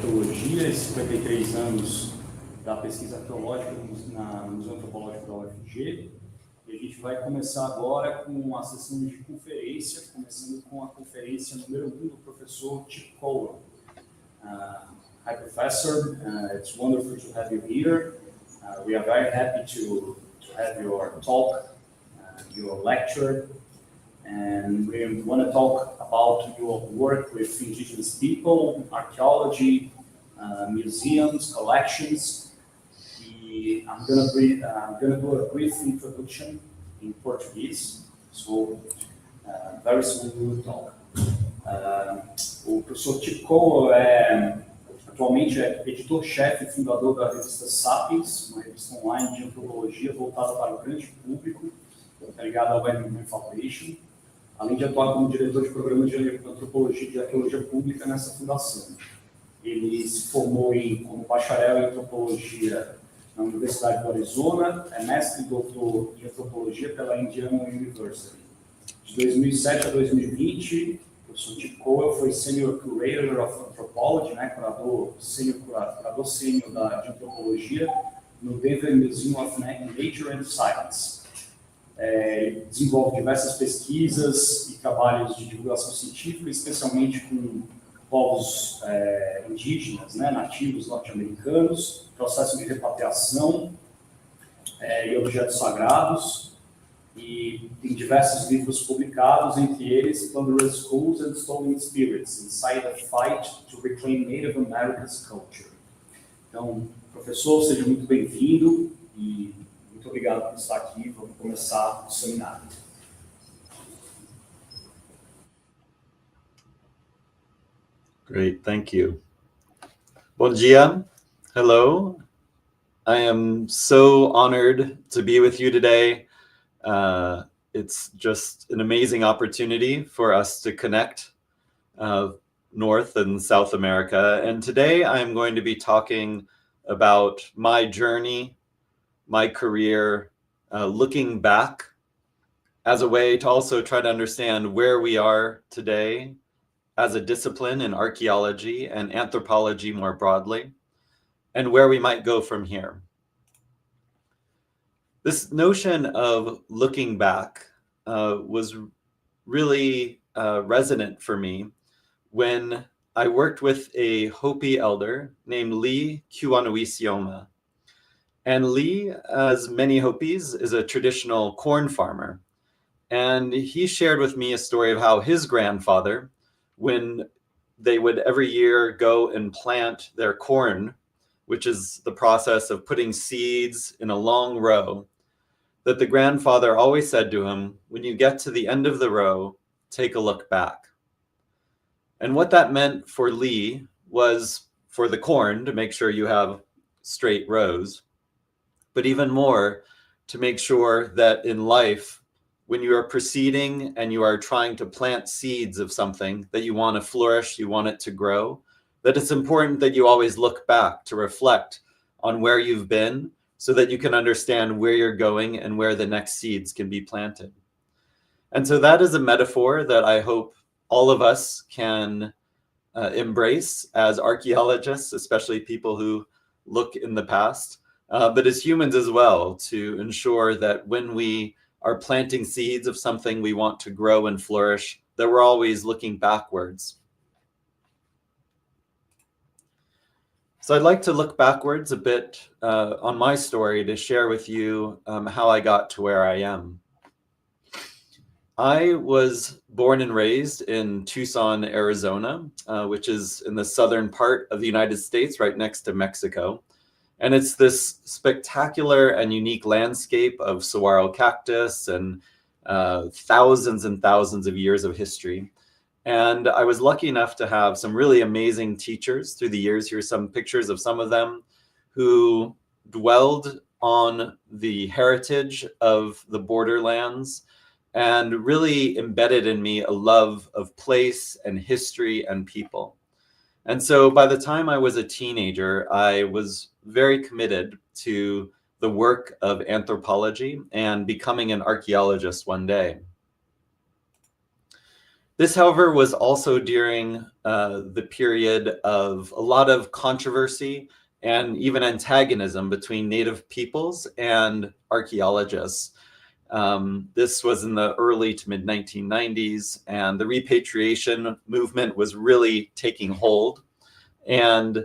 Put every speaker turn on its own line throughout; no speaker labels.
arqueologia e 53 anos da pesquisa arqueológica no Museu Antropológico da UFG. E a gente vai começar agora com a sessão de conferência, começando com a conferência número 1 do professor Cowell. Hi, Professor. It's wonderful to have you here. We are very happy to have your talk, your lecture. And we want to talk about your work with indigenous people, archaeology, museums, collections. I'm going to do a brief introduction in Portuguese, so very soon we will talk. O professor Cowell atualmente é editor-chefe e fundador da revista Sapiens, uma revista online de antropologia voltada para o grande público, ligada ao Indigenous Foundation, além de atuar como diretor de programa de antropologia e de arqueologia pública nessa fundação. Ele se formou como bacharel em antropologia na Universidade do Arizona, é mestre e doutor em antropologia pela Indiana University. De 2007 a 2020, o professor Cowell foi Senior Curator of Anthropology, curador sênior de antropologia no Denver Museum of Nature and Science. Ele desenvolve diversas pesquisas e trabalhos de divulgação científica, especialmente com povos indígenas, nativos norte-americanos, processo de repatriação e objetos sagrados, e tem diversos livros publicados, entre eles Plunderous Schools and Stolen Spirits, Inside the Fight to Reclaim Native America's Culture. Então, professor, seja muito bem-vindo e muito obrigado por estar aqui. Vamos começar o seminário.
Great, thank you. Bom dia. Hello. I am so honored to be with you today. It's just an amazing opportunity for us to connect North and South America. And today I'm going to be talking about my journey, my career, looking back as a way to also try to understand where we are today as a discipline in archaeology and anthropology more broadly, and where we might go from here. This notion of looking back was really resonant for me when I worked with a Hopi elder named Lee Kiwanuisioma. And Lee, as many Hopis, is a traditional corn farmer. And he shared with me a story of how his grandfather, when they would every year go and plant their corn, which is the process of putting seeds in a long row, that the grandfather always said to him, when you get to the end of the row, take a look back. And what that meant for Lee was for the corn to make sure you have straight rows, but even more to make sure that in life, when you are proceeding and you are trying to plant seeds of something that you want to flourish, you want it to grow, that it's important that you always look back to reflect on where you've been so that you can understand where you're going and where the next seeds can be planted. And so that is a metaphor that I hope all of us can embrace as archaeologists, especially people who look in the past, but as humans as well, to ensure that when we are planting seeds of something we want to grow and flourish, that we're always looking backwards. So I'd like to look backwards a bit on my story to share with you how I got to where I am. I was born and raised in Tucson, Arizona, which is in the southern part of the United States, right next to Mexico. And it's this spectacular and unique landscape of saguaro cactus and thousands and thousands of years of history. And I was lucky enough to have some really amazing teachers through the years. Here's some pictures of some of them who dwelled on the heritage of the borderlands and really embedded in me a love of place and history and people. And so by the time I was a teenager, I was very committed to the work of anthropology and becoming an archaeologist one day. This, however, was also during the period of a lot of controversy and even antagonism between Native peoples and archaeologists. This was in the early to mid 1990s, and the repatriation movement was really taking hold. And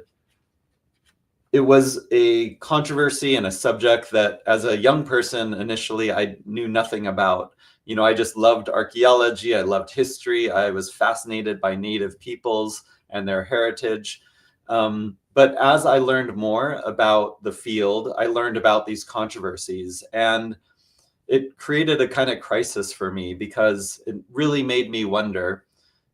it was a controversy and a subject that, as a young person, initially I knew nothing about. You know, I just loved archaeology, I loved history, I was fascinated by Native peoples and their heritage. But as I learned more about the field, I learned about these controversies, and it created a kind of crisis for me because it really made me wonder,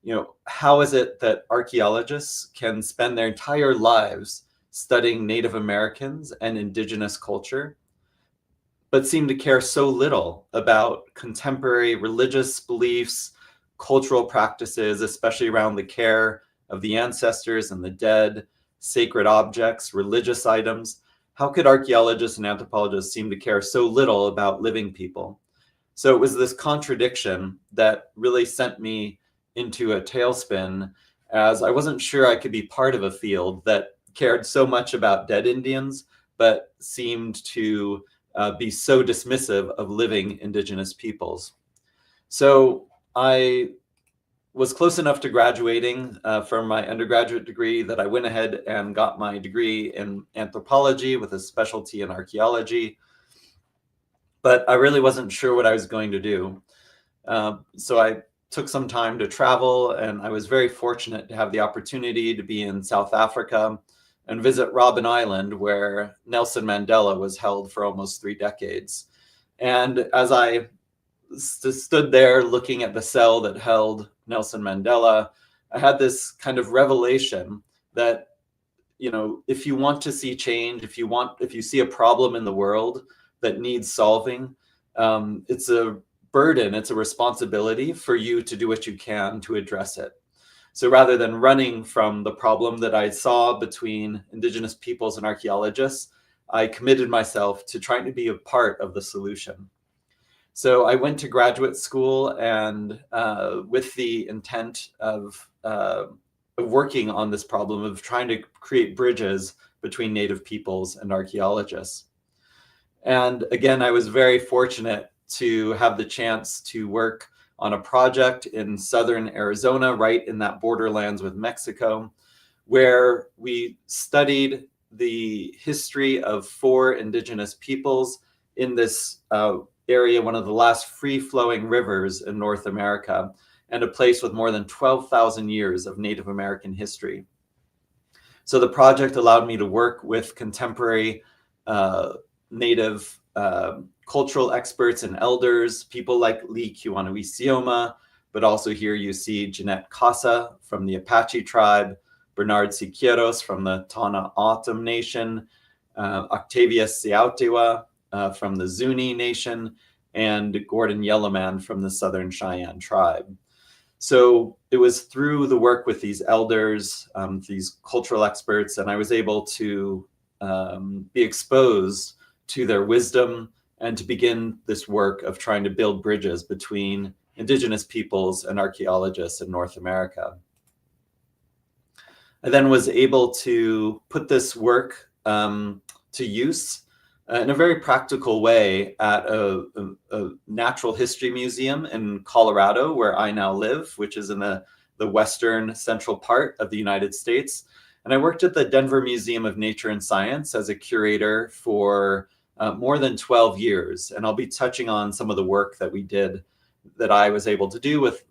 you know, how is it that archaeologists can spend their entire lives studying Native Americans and Indigenous culture, but seem to care so little about contemporary religious beliefs, cultural practices, especially around the care of the ancestors and the dead, sacred objects, religious items. How could archaeologists and anthropologists seem to care so little about living people? So it was this contradiction that really sent me into a tailspin, as I wasn't sure I could be part of a field that cared so much about dead Indians, but seemed to be so dismissive of living Indigenous peoples. So I was close enough to graduating from my undergraduate degree that I went ahead and got my degree in anthropology with a specialty in archaeology. But I really wasn't sure what I was going to do. So I took some time to travel, and I was very fortunate to have the opportunity to be in South Africa and visit Robben Island, where Nelson Mandela was held for almost 3 decades. And as I stood there looking at the cell that held Nelson Mandela, I had this kind of revelation that, you know, if you want to see change, if you see a problem in the world that needs solving, it's a burden, it's a responsibility for you to do what you can to address it. So rather than running from the problem that I saw between Indigenous peoples and archaeologists, I committed myself to trying to be a part of the solution. So I went to graduate school, and with the intent of working on this problem of trying to create bridges between Native peoples and archaeologists. And again, I was very fortunate to have the chance to work on a project in southern Arizona, right in that borderlands with Mexico, where we studied the history of 4 Indigenous peoples in this area, one of the last free-flowing rivers in North America, and a place with more than 12,000 years of Native American history. So the project allowed me to work with contemporary Native cultural experts and elders, people like Lee Kiwanuisioma, but also here you see Jeanette Casa from the Apache tribe, Bernard Siqueiros from the Tana O'odham Nation, Octavius Siautewa from the Zuni Nation, and Gordon Yellowman from the Southern Cheyenne tribe. So it was through the work with these elders, these cultural experts, and I was able to be exposed to their wisdom and to begin this work of trying to build bridges between Indigenous peoples and archaeologists in North America. I then was able to put this work to use in a very practical way at a natural history museum in Colorado, where I now live, which is in the western central part of the United States. And I worked at the Denver Museum of Nature and Science as a curator for more than 12 years. And I'll be touching on some of the work that we did, that I was able to do with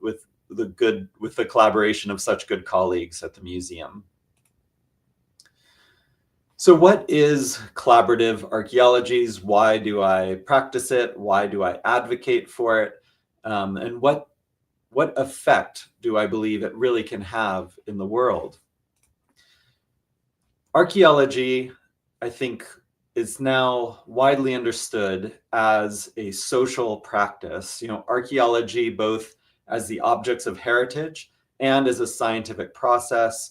the collaboration of such good colleagues at the museum. So what is collaborative archaeology? Why do I practice it? Why do I advocate for it? And what effect do I believe it really can have in the world? Archaeology, I think, is now widely understood as a social practice. You know, archaeology, both as the objects of heritage and as a scientific process,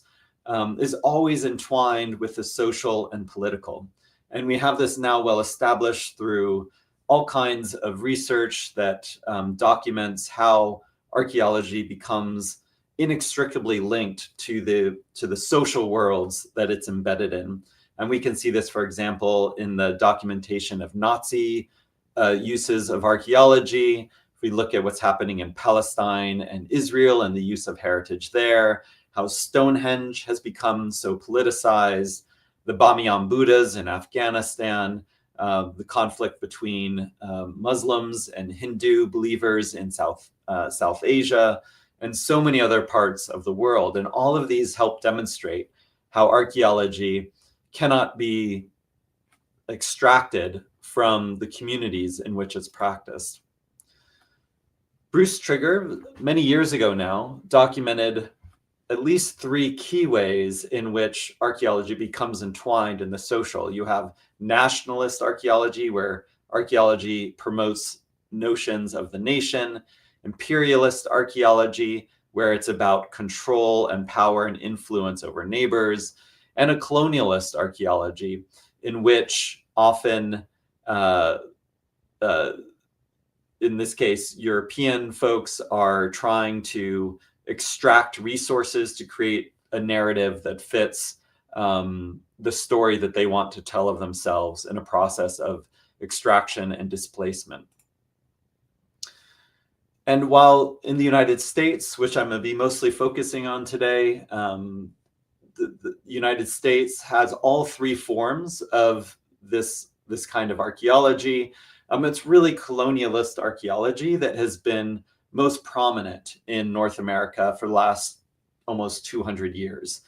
is always entwined with the social and political. And we have this now well established through all kinds of research that documents how archaeology becomes inextricably linked to the social worlds that it's embedded in. And we can see this, for example, in the documentation of Nazi uses of archaeology. If we look at what's happening in Palestine and Israel and the use of heritage there, how Stonehenge has become so politicized, the Bamiyan Buddhas in Afghanistan, the conflict between Muslims and Hindu believers in South Asia, and so many other parts of the world. And all of these help demonstrate how archaeology cannot be extracted from the communities in which it's practiced. Bruce Trigger, many years ago now, documented at least 3 key ways in which archaeology becomes entwined in the social. You have nationalist archaeology, where archaeology promotes notions of the nation; imperialist archaeology, where it's about control and power and influence over neighbors; and a colonialist archaeology, in which often, in this case, European folks are trying to extract resources to create a narrative that fits the story that they want to tell of themselves in a process of extraction and displacement. And while in the United States, which I'm going to be mostly focusing on today, the United States has all 3 forms of this kind of archaeology. It's really colonialist archaeology that has been most prominent in North America for the last almost 200 years.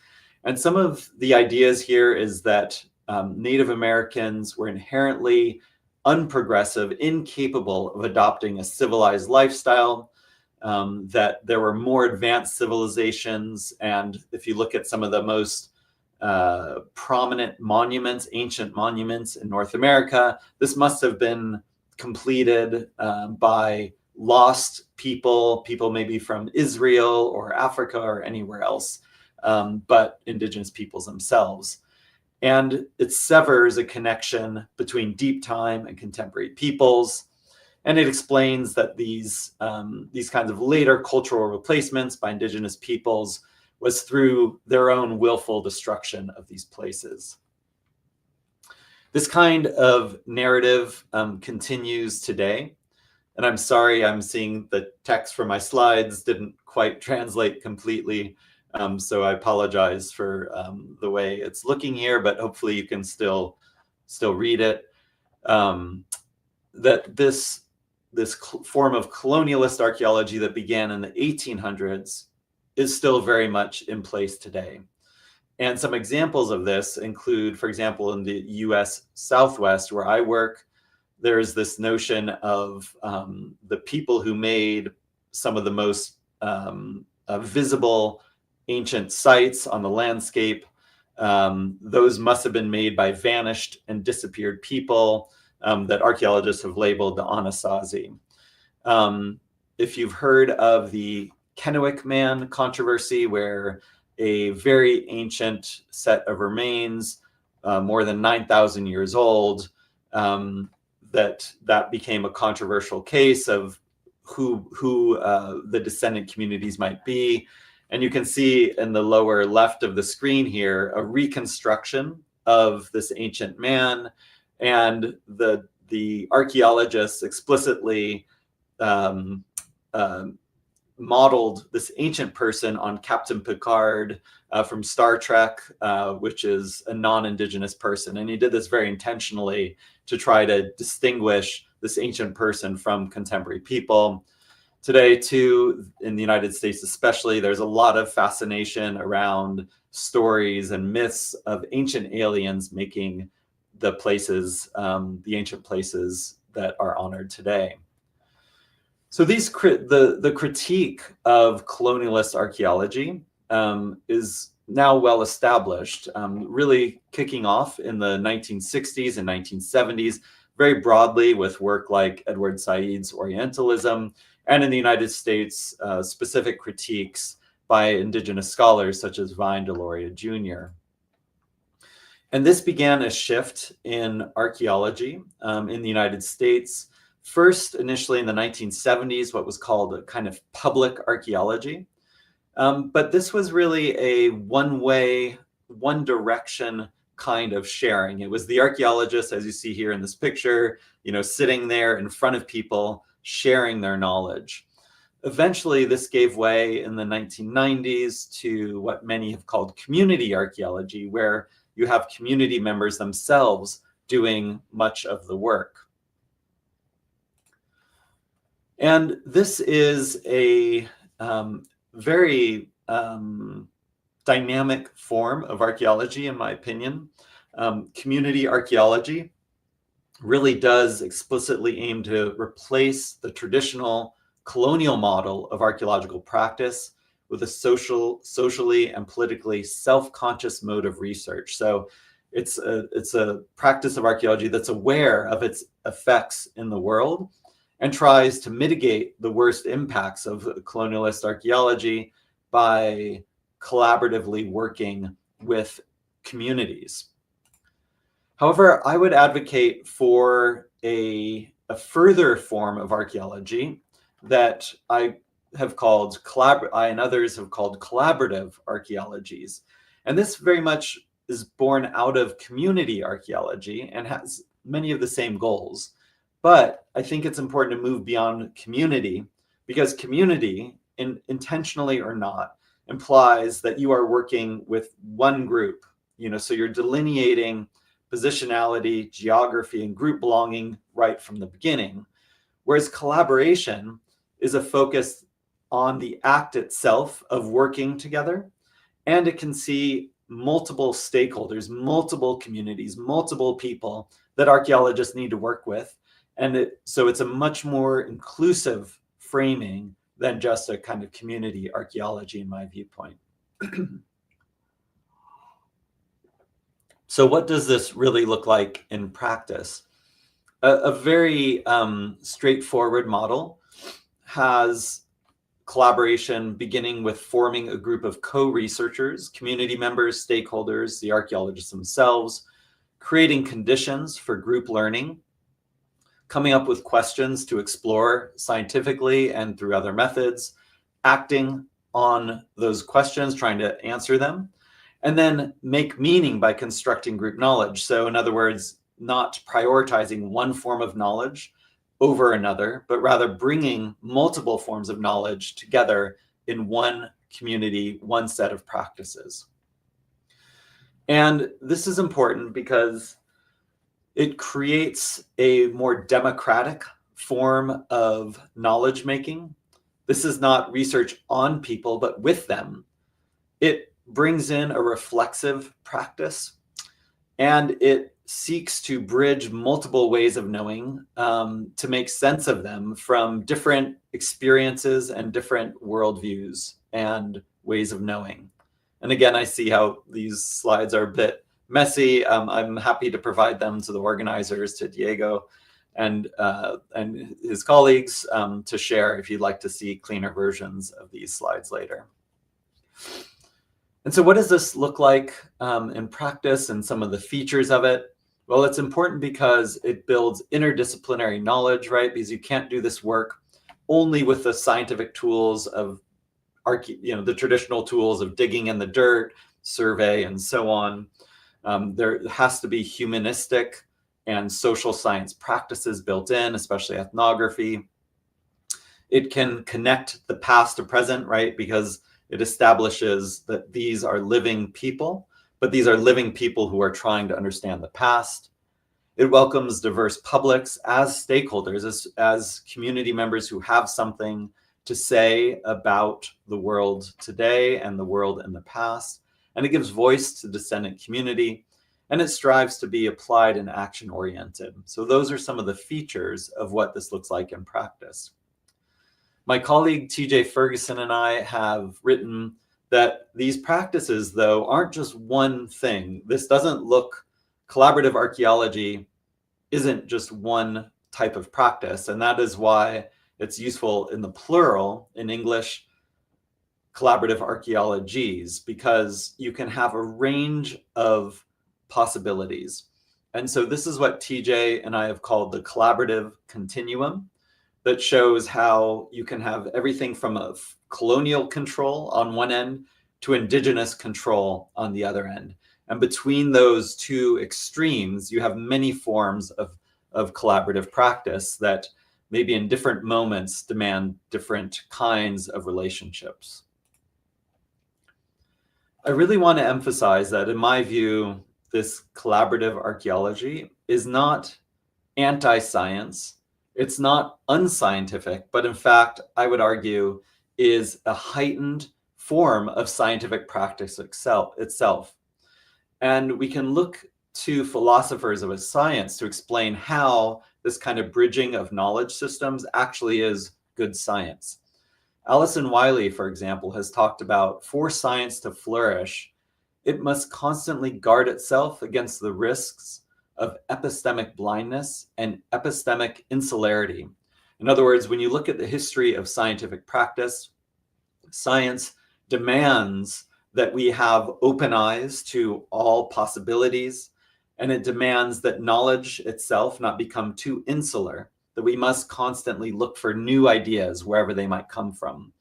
And some of the ideas here is that Native Americans were inherently unprogressive, incapable of adopting a civilized lifestyle, that there were more advanced civilizations. And if you look at some of the most prominent monuments, ancient monuments in North America, this must have been completed by lost people maybe from Israel or Africa or anywhere else, but indigenous peoples themselves. And it severs a connection between deep time and contemporary peoples. And it explains that these kinds of later cultural replacements by indigenous peoples was through their own willful destruction of these places. This kind of narrative continues today. And I'm sorry, I'm seeing the text from my slides didn't quite translate completely. So I apologize for the way it's looking here, but hopefully you can still read it. That this form of colonialist archaeology that began in the 1800s is still very much in place today. And some examples of this include, for example, in the US Southwest, where I work, there's this notion of the people who made some of the most visible ancient sites on the landscape. Those must have been made by vanished and disappeared people that archaeologists have labeled the Anasazi. If you've heard of the Kennewick Man controversy, where a very ancient set of remains, more than 9,000 years old, that became a controversial case of who the descendant communities might be. And you can see in the lower left of the screen here a reconstruction of this ancient man, and the archaeologists explicitly modeled this ancient person on Captain Picard from Star Trek, which is a non-Indigenous person. And he did this very intentionally to try to distinguish this ancient person from contemporary people. Today, too, in the United States especially, there's a lot of fascination around stories and myths of ancient aliens making the places, the ancient places that are honored today. So the critique of colonialist archaeology is now well established, really kicking off in the 1960s and 1970s, very broadly with work like Edward Said's Orientalism, and in the United States, specific critiques by indigenous scholars such as Vine Deloria Jr. And this began a shift in archaeology in the United States First, initially in the 1970s, what was called a kind of public archaeology. But this was really a one-way, one-direction kind of sharing. It was the archaeologists, as you see here in this picture, sitting there in front of people, sharing their knowledge. Eventually, this gave way in the 1990s to what many have called community archaeology, where you have community members themselves doing much of the work. And this is a very dynamic form of archaeology, in my opinion. Community archaeology really does explicitly aim to replace the traditional colonial model of archaeological practice with a socially and politically self-conscious mode of research. So it's a practice of archaeology that's aware of its effects in the world and tries to mitigate the worst impacts of colonialist archaeology by collaboratively working with communities. However, I would advocate for a further form of archaeology that I and others have called collaborative archaeologies. And this very much is born out of community archaeology and has many of the same goals. But I think it's important to move beyond community, because community, intentionally or not, implies that you are working with one group. So you're delineating positionality, geography, and group belonging right from the beginning. Whereas collaboration is a focus on the act itself of working together, and it can see multiple stakeholders, multiple communities, multiple people that archaeologists need to work with. And so it's a much more inclusive framing than just a kind of community archaeology, in my viewpoint. So what does this really look like in practice? A very straightforward model has collaboration beginning with forming a group of co-researchers, community members, stakeholders, the archaeologists themselves, creating conditions for group learning, coming up with questions to explore scientifically and through other methods, acting on those questions, trying to answer them, and then make meaning by constructing group knowledge. So in other words, not prioritizing one form of knowledge over another, but rather bringing multiple forms of knowledge together in one community, one set of practices. And this is important because it creates a more democratic form of knowledge making. This is not research on people, but with them. It brings in a reflexive practice, and it seeks to bridge multiple ways of knowing to make sense of them from different experiences and different worldviews and ways of knowing. And again, I see how these slides are a bit messy. I'm happy to provide them to the organizers, to Diego and his colleagues to share if you'd like to see cleaner versions of these slides later. And so what does this look like in practice and some of the features of it? Well, it's important because it builds interdisciplinary knowledge, right? Because you can't do this work only with the scientific tools of the traditional tools of digging in the dirt, survey, and so on. There has to be humanistic and social science practices built in, especially ethnography. It can connect the past to present, right? Because it establishes that these are living people, but these are living people who are trying to understand the past. It welcomes diverse publics as stakeholders, as community members who have something to say about the world today and the world in the past. And it gives voice to descendant community, and it strives to be applied and action-oriented. So those are some of the features of what this looks like in practice. My colleague TJ Ferguson and I have written that these practices, though, aren't just one thing. This doesn't look, collaborative archaeology isn't just one type of practice, and that is why it's useful in the plural in English, collaborative archaeologies, because you can have a range of possibilities. And so this is what TJ and I have called the collaborative continuum, that shows how you can have everything from a colonial control on one end to indigenous control on the other end. And between those two extremes, you have many forms of collaborative practice that maybe in different moments demand different kinds of relationships. I really want to emphasize that, in my view, this collaborative archaeology is not anti-science. It's not unscientific, but in fact, I would argue, is a heightened form of scientific practice itself. And we can look to philosophers of science to explain how this kind of bridging of knowledge systems actually is good science. Alison Wiley, for example, has talked about, for science to flourish, it must constantly guard itself against the risks of epistemic blindness and epistemic insularity. In other words, when you look at the history of scientific practice, science demands that we have open eyes to all possibilities, and it demands that knowledge itself not become too insular, that we must constantly look for new ideas wherever they might come from.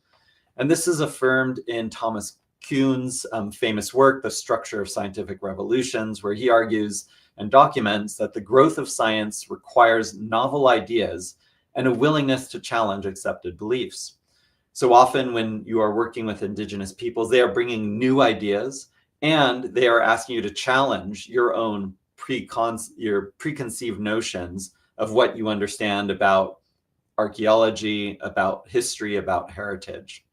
And this is affirmed in Thomas Kuhn's famous work, The Structure of Scientific Revolutions, where he argues and documents that the growth of science requires novel ideas and a willingness to challenge accepted beliefs. So often when you are working with indigenous peoples, they are bringing new ideas, and they are asking you to challenge your own preconceived notions of what you understand about archaeology, about history, about heritage.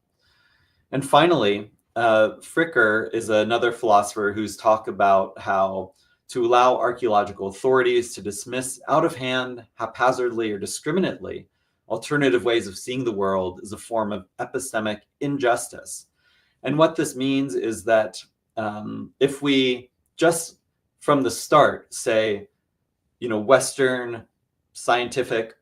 And finally, Fricker is another philosopher who's talked about how to allow archaeological authorities to dismiss out of hand, haphazardly, or discriminately alternative ways of seeing the world is a form of epistemic injustice. And what this means is that if we just from the start say, Western scientific,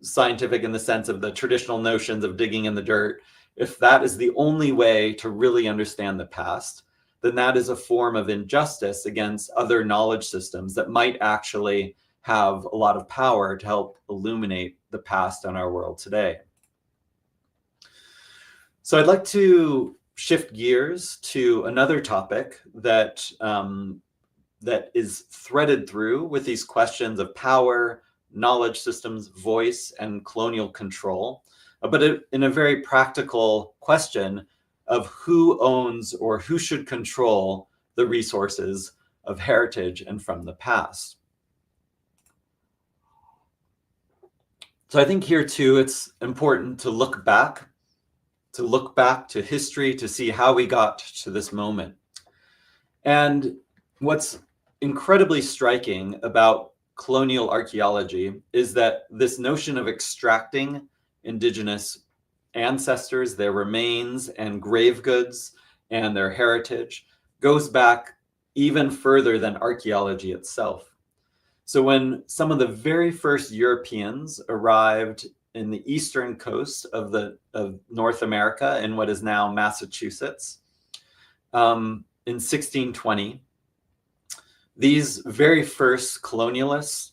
scientific in the sense of the traditional notions of digging in the dirt, if that is the only way to really understand the past, then that is a form of injustice against other knowledge systems that might actually have a lot of power to help illuminate the past in our world today. So I'd like to shift gears to another topic that is threaded through with these questions of power, knowledge systems, voice, and colonial control, but in a very practical question of who owns or who should control the resources of heritage and from the past. So I think here too, it's important to look back to history to see how we got to this moment. And what's incredibly striking about colonial archaeology is that this notion of extracting indigenous ancestors, their remains and grave goods and their heritage goes back even further than archaeology itself. So when some of the very first Europeans arrived in the eastern coast of North America in what is now Massachusetts, in 1620, these very first colonialists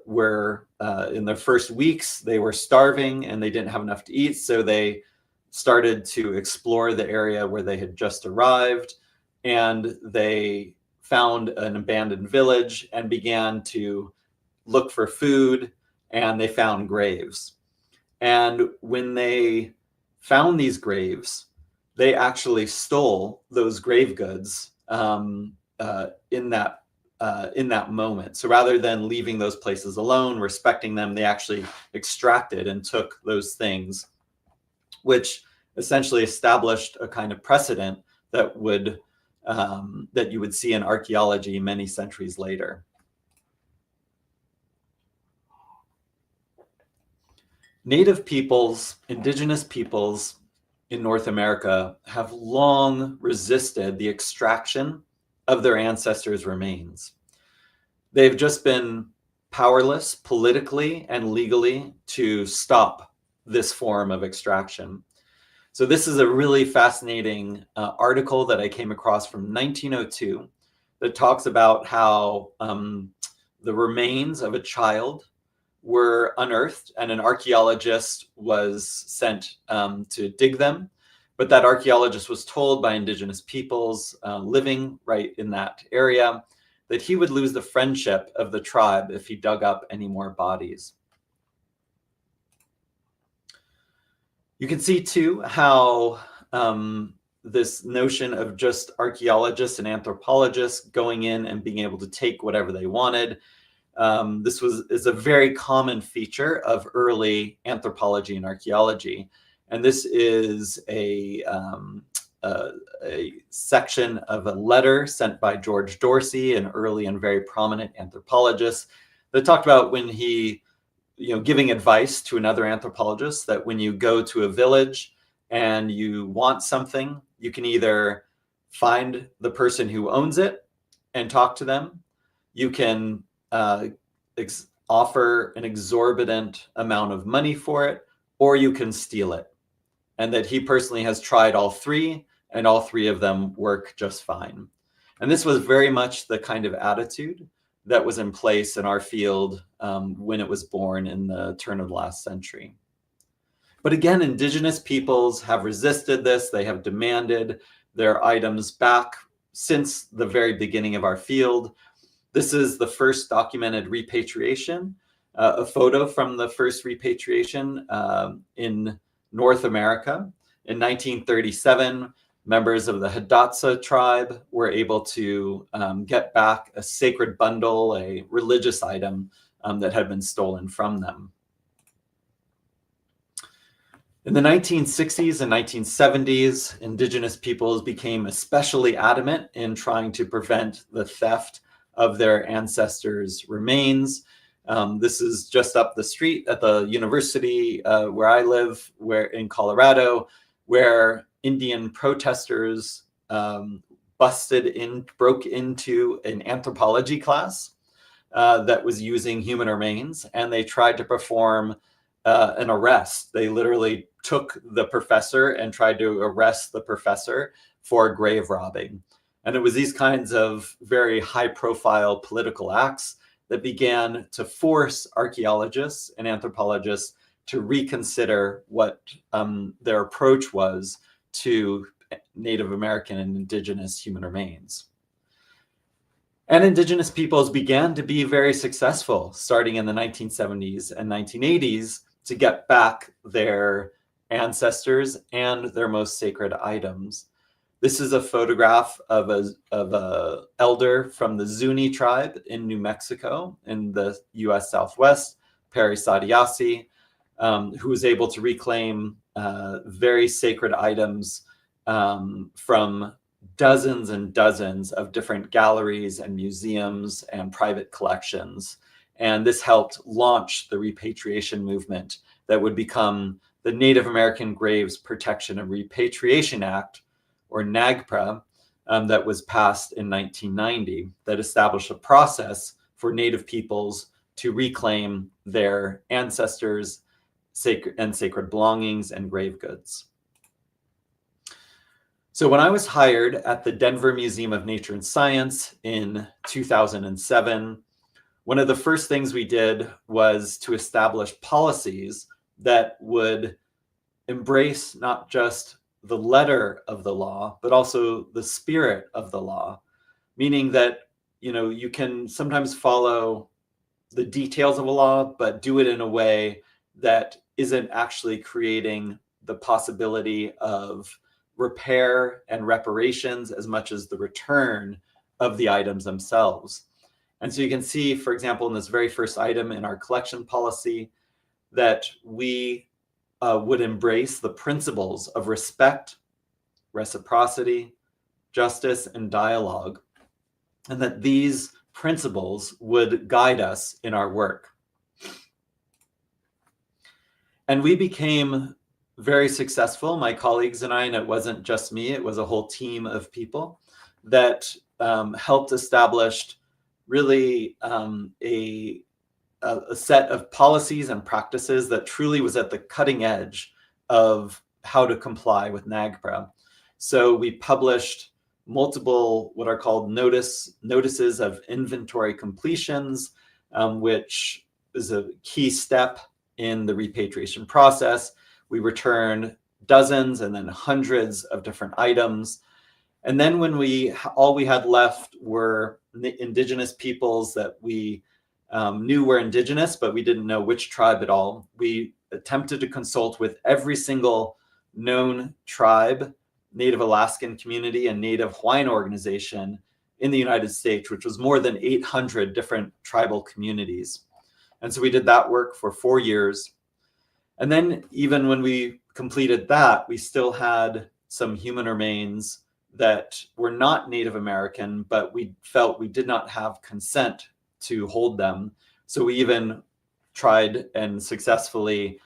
were in their first weeks, they were starving and they didn't have enough to eat. So they started to explore the area where they had just arrived, and they found an abandoned village and began to look for food, and they found graves. And when they found these graves, they actually stole those grave goods in that moment. So rather than leaving those places alone, respecting them, they actually extracted and took those things, which essentially established a kind of precedent that you would see in archaeology many centuries later. Native peoples, indigenous peoples in North America have long resisted the extraction of their ancestors' remains. They've just been powerless politically and legally to stop this form of extraction. So this is a really fascinating article that I came across from 1902 that talks about how the remains of a child were unearthed and an archaeologist was sent to dig them. But that archaeologist was told by indigenous peoples living right in that area that he would lose the friendship of the tribe if he dug up any more bodies. You can see too how this notion of just archaeologists and anthropologists going in and being able to take whatever they wanted. This is a very common feature of early anthropology and archaeology. And this is a section of a letter sent by George Dorsey, an early and very prominent anthropologist, that talked about when he, giving advice to another anthropologist that when you go to a village and you want something, you can either find the person who owns it and talk to them. You can offer an exorbitant amount of money for it, or you can steal it. And that he personally has tried all three, and all three of them work just fine. And this was very much the kind of attitude that was in place in our field when it was born in the turn of the last century. But again, indigenous peoples have resisted this. They have demanded their items back since the very beginning of our field. This is the first documented repatriation, a photo from the first repatriation in North America. In 1937, members of the Hidatsa tribe were able to get back a sacred bundle, a religious item that had been stolen from them. In the 1960s and 1970s, indigenous peoples became especially adamant in trying to prevent the theft of their ancestors' remains. This is just up the street at the university where I live, in Colorado, where Indian protesters broke into an anthropology class that was using human remains, and they tried to perform an arrest. They literally took the professor and tried to arrest the professor for grave robbing. And it was these kinds of very high-profile political acts that began to force archaeologists and anthropologists to reconsider what their approach was to Native American and indigenous human remains. And indigenous peoples began to be very successful starting in the 1970s and 1980s to get back their ancestors and their most sacred items. This is a photograph of a elder from the Zuni tribe in New Mexico in the US Southwest, Peri Sadiasi, who was able to reclaim very sacred items from dozens and dozens of different galleries and museums and private collections. And this helped launch the repatriation movement that would become the Native American Graves Protection and Repatriation Act, or NAGPRA, that was passed in 1990, that established a process for Native peoples to reclaim their ancestors' sacred belongings and grave goods. So when I was hired at the Denver Museum of Nature and Science in 2007, one of the first things we did was to establish policies that would embrace not just the letter of the law, but also the spirit of the law, meaning that, you can sometimes follow the details of a law, but do it in a way that isn't actually creating the possibility of repair and reparations as much as the return of the items themselves. And so you can see, for example, in this very first item in our collection policy, that we would embrace the principles of respect, reciprocity, justice, and dialogue, and that these principles would guide us in our work. And we became very successful, my colleagues and I, and it wasn't just me, it was a whole team of people that helped establish really a set of policies and practices that truly was at the cutting edge of how to comply with NAGPRA. So we published multiple what are called notices of inventory completions, which is a key step in the repatriation process. We returned dozens and then hundreds of different items. And then when all we had left were the indigenous peoples that we knew were indigenous, but we didn't know which tribe at all. We attempted to consult with every single known tribe, Native Alaskan community, and Native Hawaiian organization in the United States, which was more than 800 different tribal communities. And so we did that work for 4 years. And then even when we completed that, we still had some human remains that were not Native American, but we felt we did not have consent to hold them. So we even tried and successfully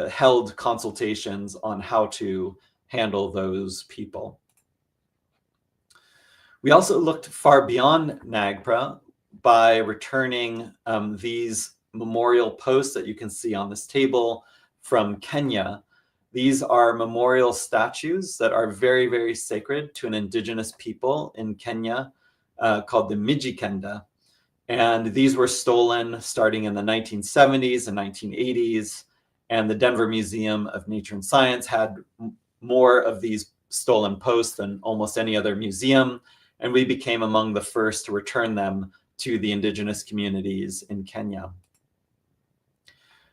held consultations on how to handle those people. We also looked far beyond NAGPRA by returning these memorial posts that you can see on this table from Kenya. These are memorial statues that are very, very sacred to an indigenous people in Kenya called the Mijikenda. And these were stolen starting in the 1970s and 1980s. And the Denver Museum of Nature and Science had more of these stolen posts than almost any other museum. And we became among the first to return them to the indigenous communities in Kenya.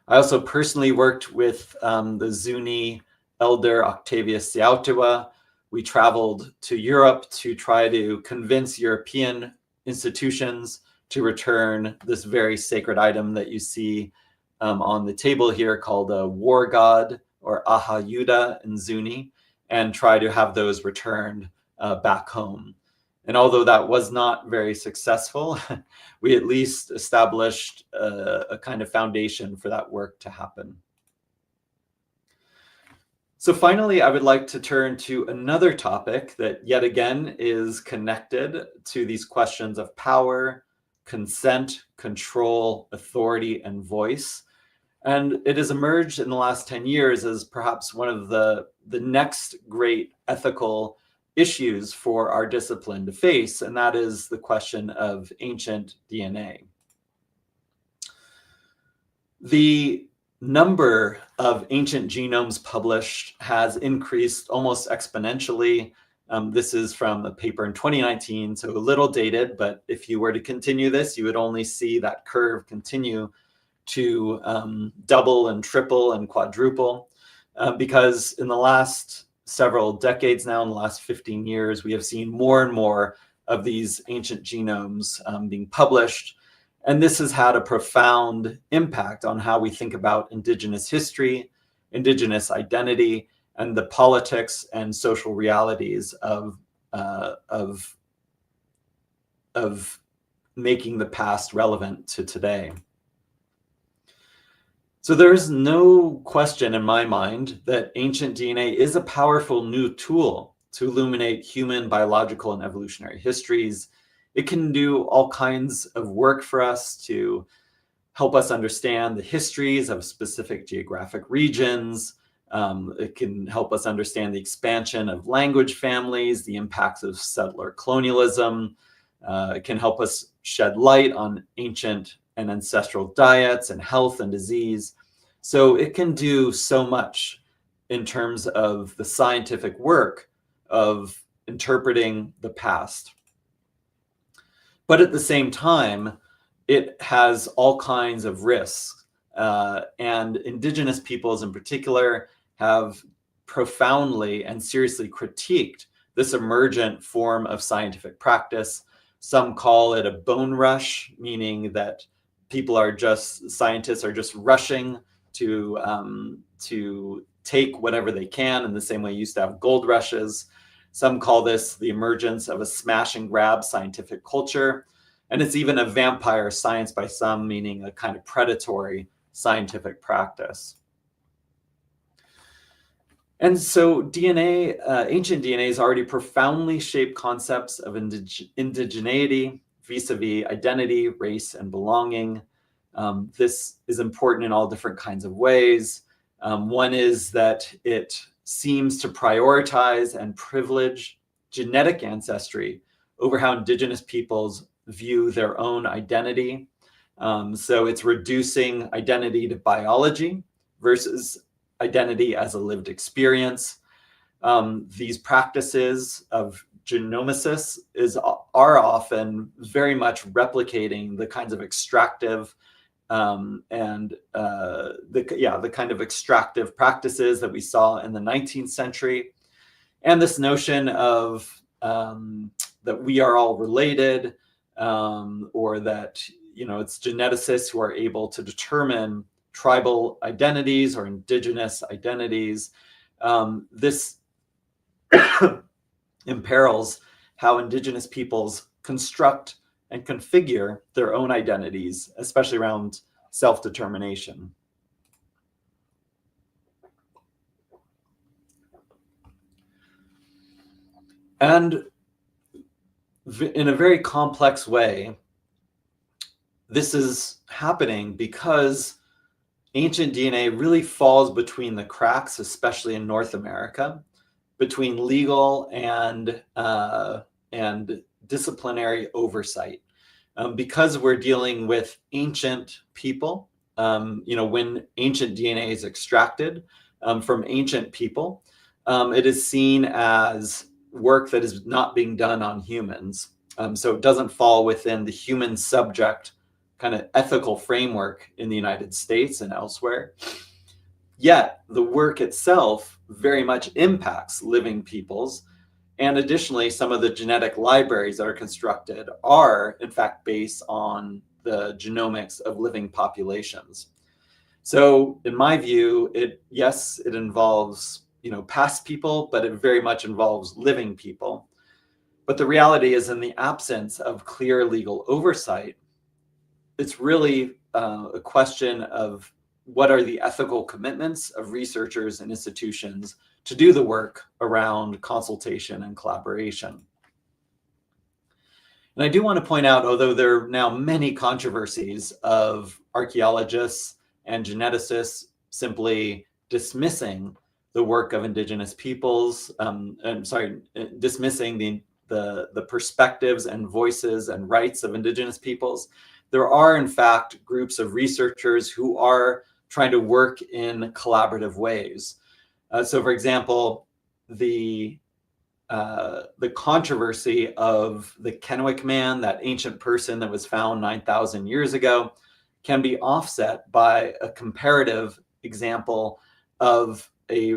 I also personally worked with the Zuni elder Octavius Siautua. We traveled to Europe to try to convince European institutions to return this very sacred item that you see on the table here called a war god, or Ahayuda in Zuni, and try to have those returned back home. And although that was not very successful, we at least established a kind of foundation for that work to happen. So finally, I would like to turn to another topic that yet again is connected to these questions of power, consent, control, authority, and voice. And it has emerged in the last 10 years as perhaps one of the next great ethical issues for our discipline to face, and that is the question of ancient DNA. The number of ancient genomes published has increased almost exponentially. This is from a paper in 2019, so a little dated, but if you were to continue this, you would only see that curve continue to double and triple and quadruple, because in the last several decades now, in the last 15 years, we have seen more and more of these ancient genomes being published. And this has had a profound impact on how we think about indigenous history, indigenous identity, and the politics and social realities of making the past relevant to today. So there is no question in my mind that ancient DNA is a powerful new tool to illuminate human biological and evolutionary histories. It can do all kinds of work for us to help us understand the histories of specific geographic regions. It can help us understand the expansion of language families, the impacts of settler colonialism. It can help us shed light on ancient and ancestral diets and health and disease. So it can do so much in terms of the scientific work of interpreting the past. But at the same time, it has all kinds of risks. And indigenous peoples in particular have profoundly and seriously critiqued this emergent form of scientific practice. Some call it a bone rush, meaning that scientists are just rushing to take whatever they can, in the same way you used to have gold rushes. Some call this the emergence of a smash and grab scientific culture. And it's even a vampire science by some, meaning a kind of predatory scientific practice. And so DNA, ancient DNA has already profoundly shaped concepts of indigeneity, vis-a-vis identity, race, and belonging. This is important in all different kinds of ways. One is that it seems to prioritize and privilege genetic ancestry over how indigenous peoples view their own identity. So it's reducing identity to biology versus identity as a lived experience. These practices of genomicists are often very much replicating the kinds of extractive the kind of extractive practices that we saw in the 19th century, and this notion of that we are all related, or that it's geneticists who are able to determine tribal identities or indigenous identities. This imperils how indigenous peoples construct and configure their own identities, especially around self-determination. And in a very complex way, this is happening because ancient DNA really falls between the cracks, especially in North America, between legal and disciplinary oversight. Because we're dealing with ancient people, when ancient DNA is extracted from ancient people, it is seen as work that is not being done on humans. So it doesn't fall within the human subject kind of ethical framework in the United States and elsewhere. Yet the work itself very much impacts living peoples. And additionally, some of the genetic libraries that are constructed are, in fact, based on the genomics of living populations. So in my view, it involves, past people, but it very much involves living people. But the reality is, in the absence of clear legal oversight, it's really a question of what are the ethical commitments of researchers and institutions to do the work around consultation and collaboration. And I do want to point out, although there are now many controversies of archaeologists and geneticists simply dismissing the work of indigenous peoples, dismissing the perspectives and voices and rights of indigenous peoples, there are in fact groups of researchers who are trying to work in collaborative ways. So, for example, the controversy of the Kennewick man, that ancient person that was found 9,000 years ago, can be offset by a comparative example of a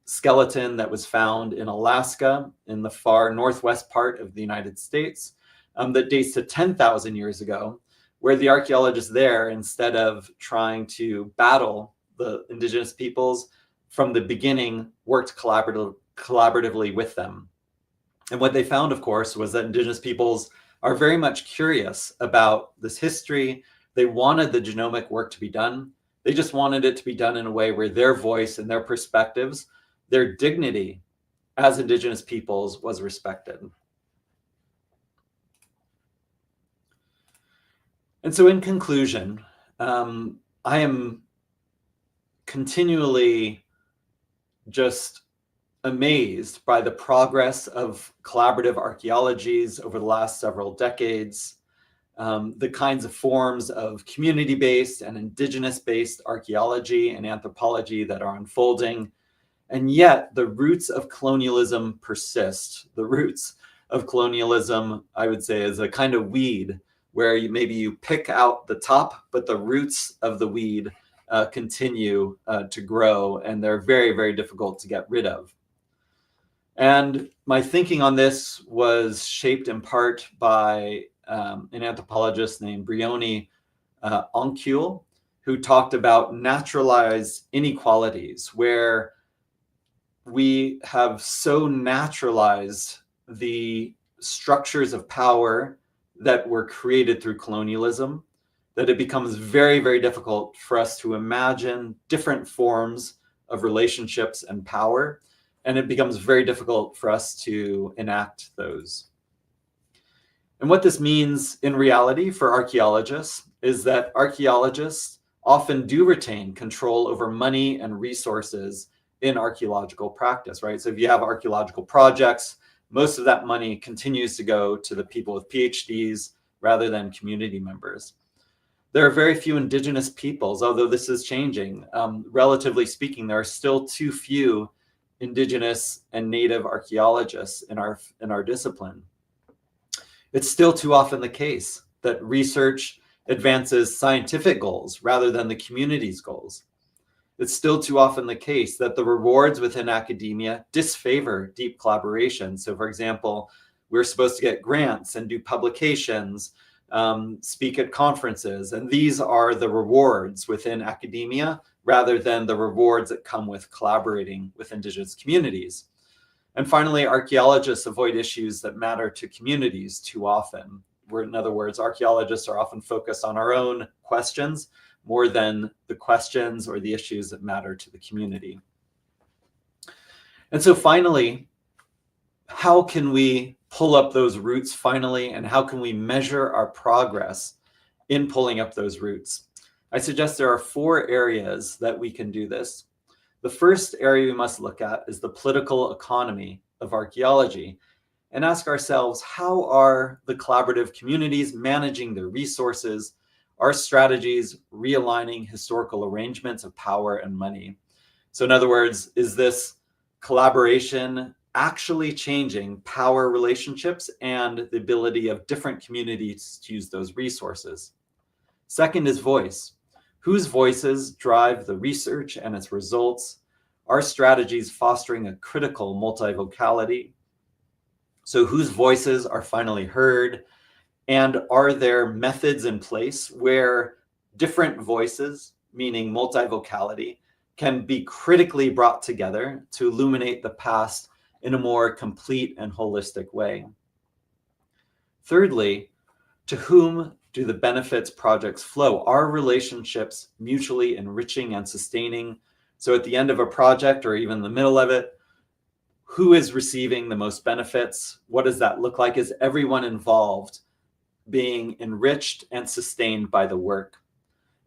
skeleton that was found in Alaska in the far northwest part of the United States that dates to 10,000 years ago, where the archaeologists there, instead of trying to battle the indigenous peoples, from the beginning worked collaboratively with them. And what they found, of course, was that indigenous peoples are very much curious about this history. They wanted the genomic work to be done. They just wanted it to be done in a way where their voice and their perspectives, their dignity as indigenous peoples was respected. And so in conclusion, I am continually just amazed by the progress of collaborative archaeologies over the last several decades, the kinds of forms of community-based and indigenous-based archaeology and anthropology that are unfolding. And yet the roots of colonialism persist. The roots of colonialism, I would say, is a kind of weed where maybe you pick out the top, but the roots of the weed continue to grow, and they're very, very difficult to get rid of. And my thinking on this was shaped in part by an anthropologist named Briony Oncule, who talked about naturalized inequalities, where we have so naturalized the structures of power that were created through colonialism that it becomes very, very difficult for us to imagine different forms of relationships and power. And it becomes very difficult for us to enact those. And what this means in reality for archaeologists is that archaeologists often do retain control over money and resources in archaeological practice, right? So if you have archaeological projects, most of that money continues to go to the people with PhDs rather than community members. There are very few indigenous peoples, although this is changing. Relatively speaking, there are still too few indigenous and native archaeologists in our discipline. It's still too often the case that research advances scientific goals rather than the community's goals. It's still too often the case that the rewards within academia disfavor deep collaboration. So for example, we're supposed to get grants and do publications, speak at conferences, and these are the rewards within academia rather than the rewards that come with collaborating with indigenous communities. And finally, archaeologists avoid issues that matter to communities too often. In other words, archaeologists are often focused on our own questions more than the questions or the issues that matter to the community. And so finally, how can we pull up those roots finally, and how can we measure our progress in pulling up those roots? I suggest there are 4 areas that we can do this. The first area we must look at is the political economy of archaeology and ask ourselves, how are the collaborative communities managing their resources? Are strategies realigning historical arrangements of power and money? So in other words, is this collaboration actually changing power relationships and the ability of different communities to use those resources? Second is voice. Whose voices drive the research and its results? Are strategies fostering a critical multivocality? So whose voices are finally heard? And are there methods in place where different voices, meaning multivocality, can be critically brought together to illuminate the past in a more complete and holistic way? Thirdly, to whom do the benefits projects flow? Are relationships mutually enriching and sustaining? So at the end of a project or even the middle of it, who is receiving the most benefits? What does that look like? Is everyone involved being enriched and sustained by the work?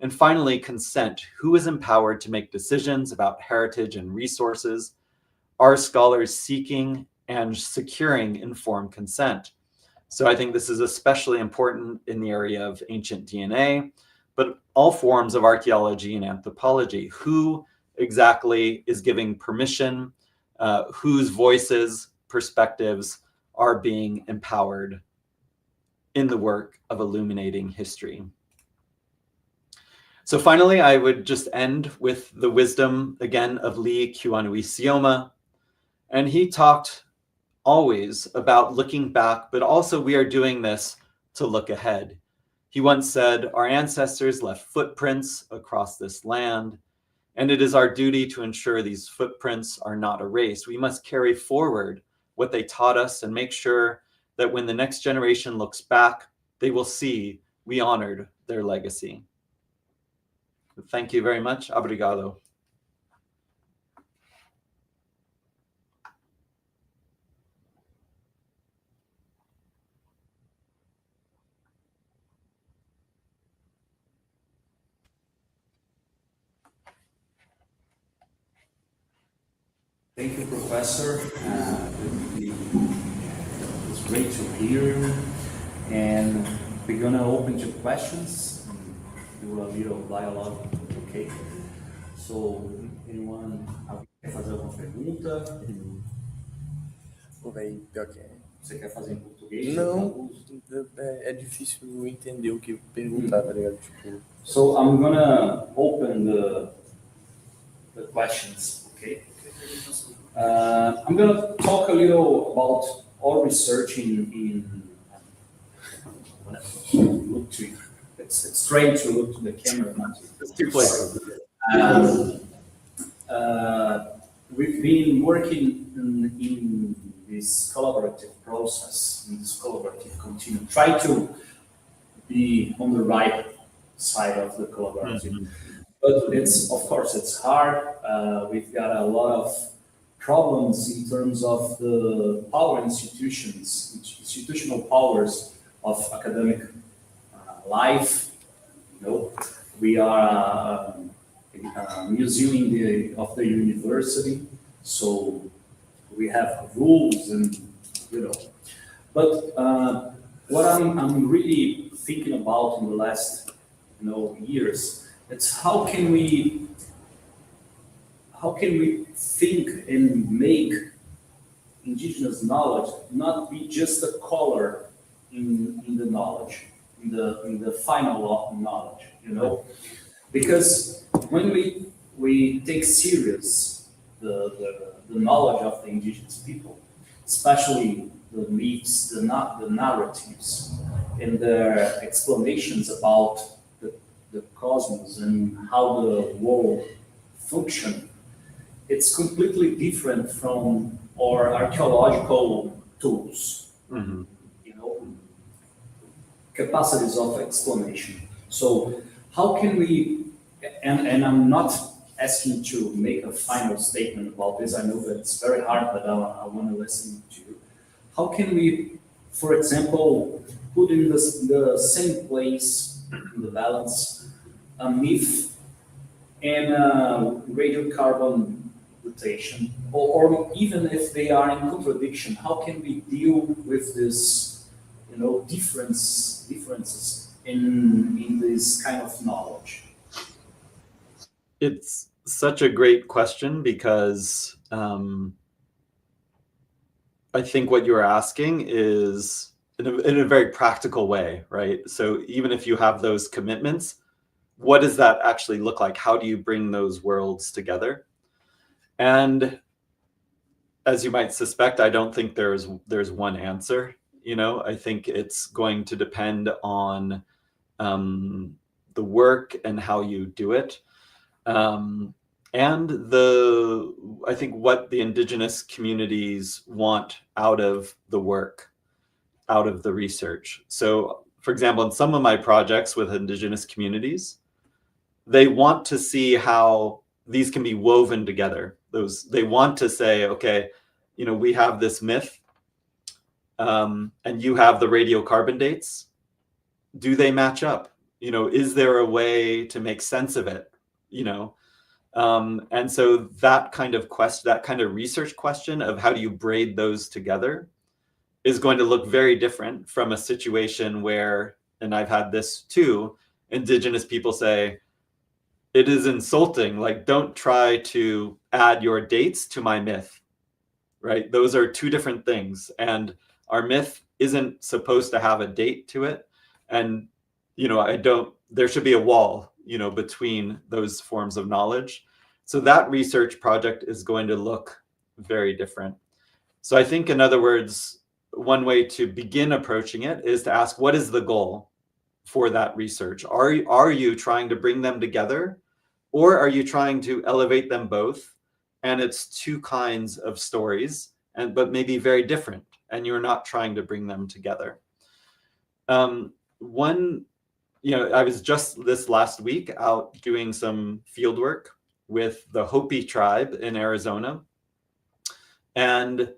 And finally, consent. Who is empowered to make decisions about heritage and resources? Are scholars seeking and securing informed consent? So I think this is especially important in the area of ancient DNA, but all forms of archaeology and anthropology. Who exactly is giving permission? Whose voices, perspectives are being empowered in the work of illuminating history? So finally, I would just end with the wisdom again of Lee Kiwanui-Sioma. And he talked always about looking back, but also we are doing this to look ahead. He once said, "Our ancestors left footprints across this land, and it is our duty to ensure these footprints are not erased. We must carry forward what they taught us and make sure that when the next generation looks back, they will see we honored their legacy." Thank you very much. Obrigado.
Thank you, Professor. It's great to hear you. And we're going to open to questions, do a little dialogue, okay? So, anyone quer fazer alguma pergunta?
Pô, velho, pior que é.
Você quer fazer em português?
Não, é difícil entender o que perguntar, tá ligado? Tipo...
So, I'm going to open the questions, okay? I'm going to talk a little about our research in look to, it's strange to look to the camera.
It's too close.
We've been working in this collaborative process, in this collaborative continuum, try to be on the right side of the collaborative. Mm-hmm. But it's, of course, it's hard. We've got a lot of problems in terms of the power institutions, institutional powers of academic life. You know, we are museum of the university, so we have rules and, you know. But what I'm really thinking about in the last, years, it's how can we think and make indigenous knowledge not be just a color in the knowledge, in the final knowledge, because when we take serious the knowledge of the indigenous people, especially the myths, the narratives, and their explanations about the cosmos and how the world function, it's completely different from our archaeological tools,
Mm-hmm.
Capacities of explanation. So how can we, and I'm not asking to make a final statement about this, I know that it's very hard, but I want to listen to you. How can we, for example, put in the same place, in the balance, a myth and radiocarbon datation, or even if they are in contradiction, how can we deal with this, differences in this kind of knowledge?
It's such a great question because I think what you're asking is in a very practical way, right? So even if you have those commitments, what does that actually look like? How do you bring those worlds together? And as you might suspect, I don't think there's one answer. I think it's going to depend on the work and how you do it. And I think what the indigenous communities want out of the work, out of the research. So, for example, in some of my projects with indigenous communities, they want to see how these can be woven together. They want to say, okay, we have this myth, and you have the radiocarbon dates. Do they match up? Is there a way to make sense of it? And so that kind of research question of how do you braid those together is going to look very different from a situation where, and I've had this too, indigenous people say, it is insulting, like, don't try to add your dates to my myth, right? Those are two different things. And our myth isn't supposed to have a date to it. And, there should be a wall, between those forms of knowledge. So that research project is going to look very different. So I think, in other words, one way to begin approaching it is to ask, what is the goal for that research? Are you trying to bring them together, or are you trying to elevate them both? And it's two kinds of stories, but maybe very different, and you're not trying to bring them together. I was just this last week out doing some field work with the Hopi tribe in Arizona. And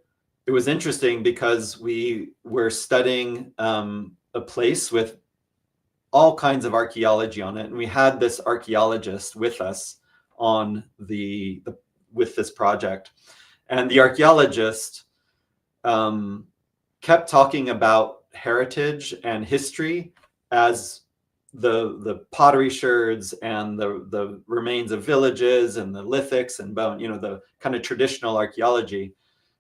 it was interesting because we were studying a place with all kinds of archaeology on it. And we had this archaeologist with us on with this project. And the archaeologist kept talking about heritage and history as the pottery sherds and the remains of villages and the lithics and bone, the kind of traditional archaeology.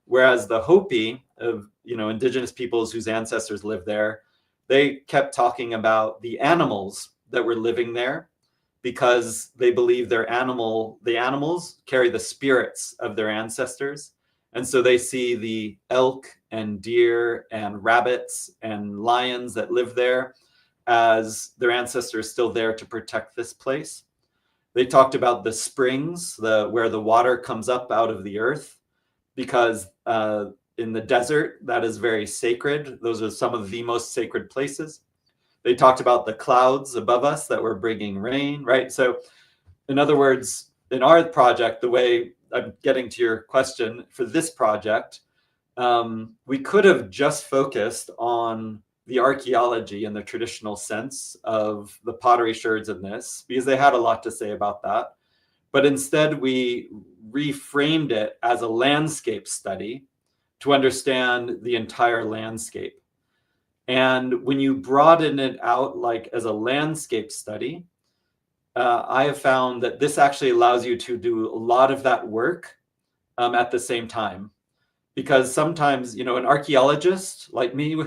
Whereas the Hopi, of indigenous peoples whose ancestors lived there, they kept talking about the animals that were living there, because they believe the animals carry the spirits of their ancestors. And so they see the elk and deer and rabbits and lions that live there as their ancestors still there to protect this place. They talked about the springs, where the water comes up out of the earth, because in the desert, that is very sacred. Those are some of the most sacred places. They talked about the clouds above us that were bringing rain, right? So in other words, in our project, the way I'm getting to your question for this project, we could have just focused on the archaeology in the traditional sense of the pottery sherds in this, because they had a lot to say about that. but instead we reframed it as a landscape study to understand the entire landscape. And when you broaden it out like as a landscape study, I have found that this actually allows you to do a lot of that work at the same time. Because sometimes, you know, an archaeologist like me,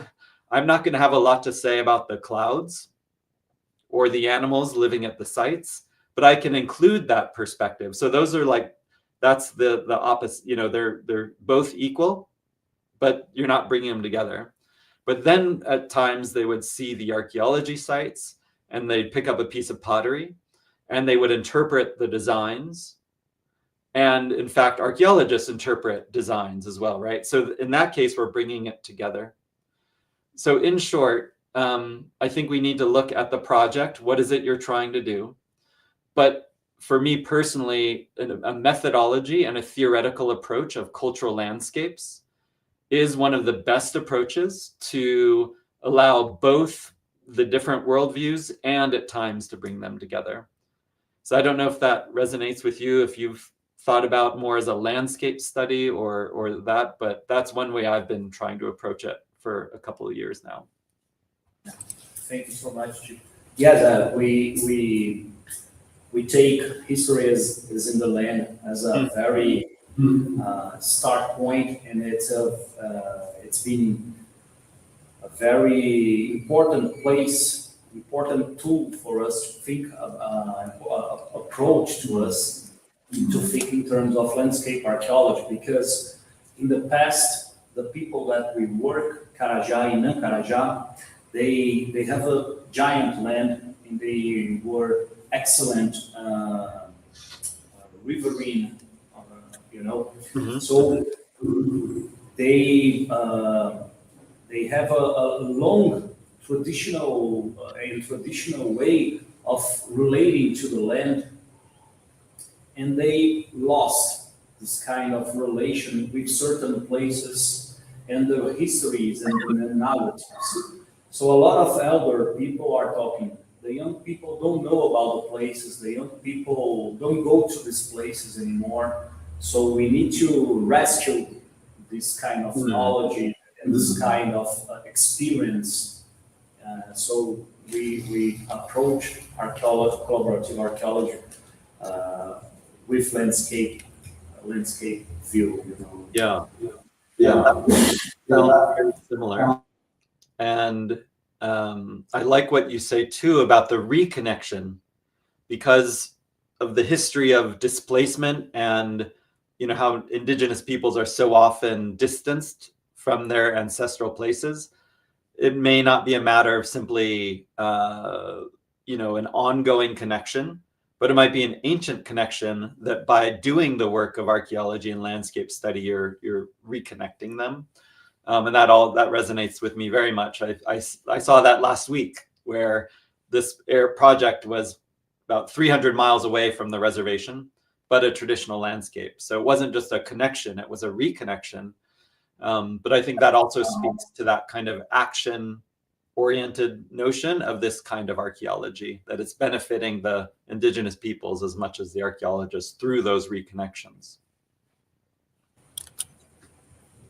I'm not going to have a lot to say about the clouds or the animals living at the sites, but I can include that perspective. So those are like, that's the opposite, you know, they're both equal, but you're not bringing them together. But then at times they would see the archaeology sites and they'd pick up a piece of pottery and they would interpret the designs. And in fact, archaeologists interpret designs as well, right? So in that case, we're bringing it together. So in short, I think we need to look at the project. What is it you're trying to do? But for me personally, a methodology and a theoretical approach of cultural landscapes is one of the best approaches to allow both the different worldviews and at times to bring them together. So I don't know if that resonates with you, if you've thought about more as a landscape study or that, but that's one way I've been trying to approach it for a couple of years now.
Thank you so much. Yes, we take history as in the land as a very start point, and it's been a very important place, important tool for us to think approach to us to think in terms of landscape archaeology, because in the past, the people that we work, Carajá and Nancarajá, they have a giant land and they were excellent riverine, you know.
Mm-hmm.
So they have a long traditional way of relating to the land, and they lost this kind of relation with certain places and their histories and their narratives. So a lot of elder people are talking. The young people don't know about the places. The young people don't go to these places anymore. So we need to rescue this kind of knowledge and this kind of experience. So we approach archaeology, collaborative archaeology, with landscape view, you know.
Yeah. Very similar. And I like what you say too about the reconnection, because of the history of displacement and, you know, how indigenous peoples are so often distanced from their ancestral places. It may not be a matter of simply, you know, an ongoing connection, but it might be an ancient connection that by doing the work of archaeology and landscape study, you're reconnecting them. And that resonates with me very much. I saw that last week, where this project was about 300 miles away from the reservation, but a traditional landscape. So it wasn't just a connection, it was a reconnection. But I think that also speaks to that kind of action-oriented notion of this kind of archaeology, that it's benefiting the indigenous peoples as much as the archaeologists through those reconnections.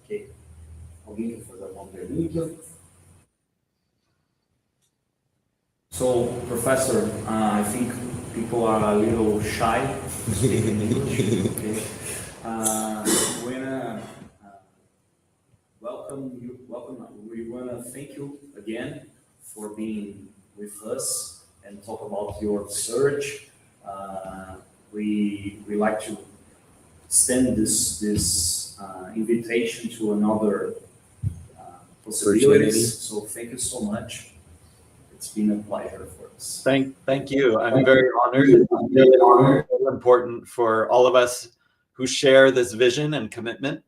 Okay. Alguém quer fazer alguma pergunta? So, Professor, I think people are a little shy to speak in English. Okay. Welcome. We want to thank you again for being with us and talk about your research. We like to extend this invitation to another possibilities. So thank you so much. It's been a pleasure for us.
Thank you. I'm very honored. It's so important for all of us who share this vision and commitment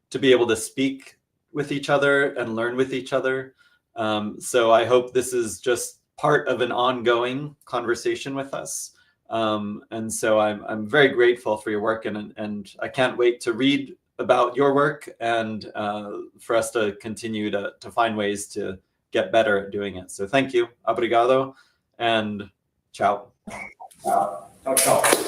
to be able to speak with each other and learn with each other. So I hope this is just part of an ongoing conversation with us. And so I'm very grateful for your work, and I can't wait to read about your work and for us to continue to find ways to get better at doing it. So thank you. Obrigado and ciao.
Ciao, ciao.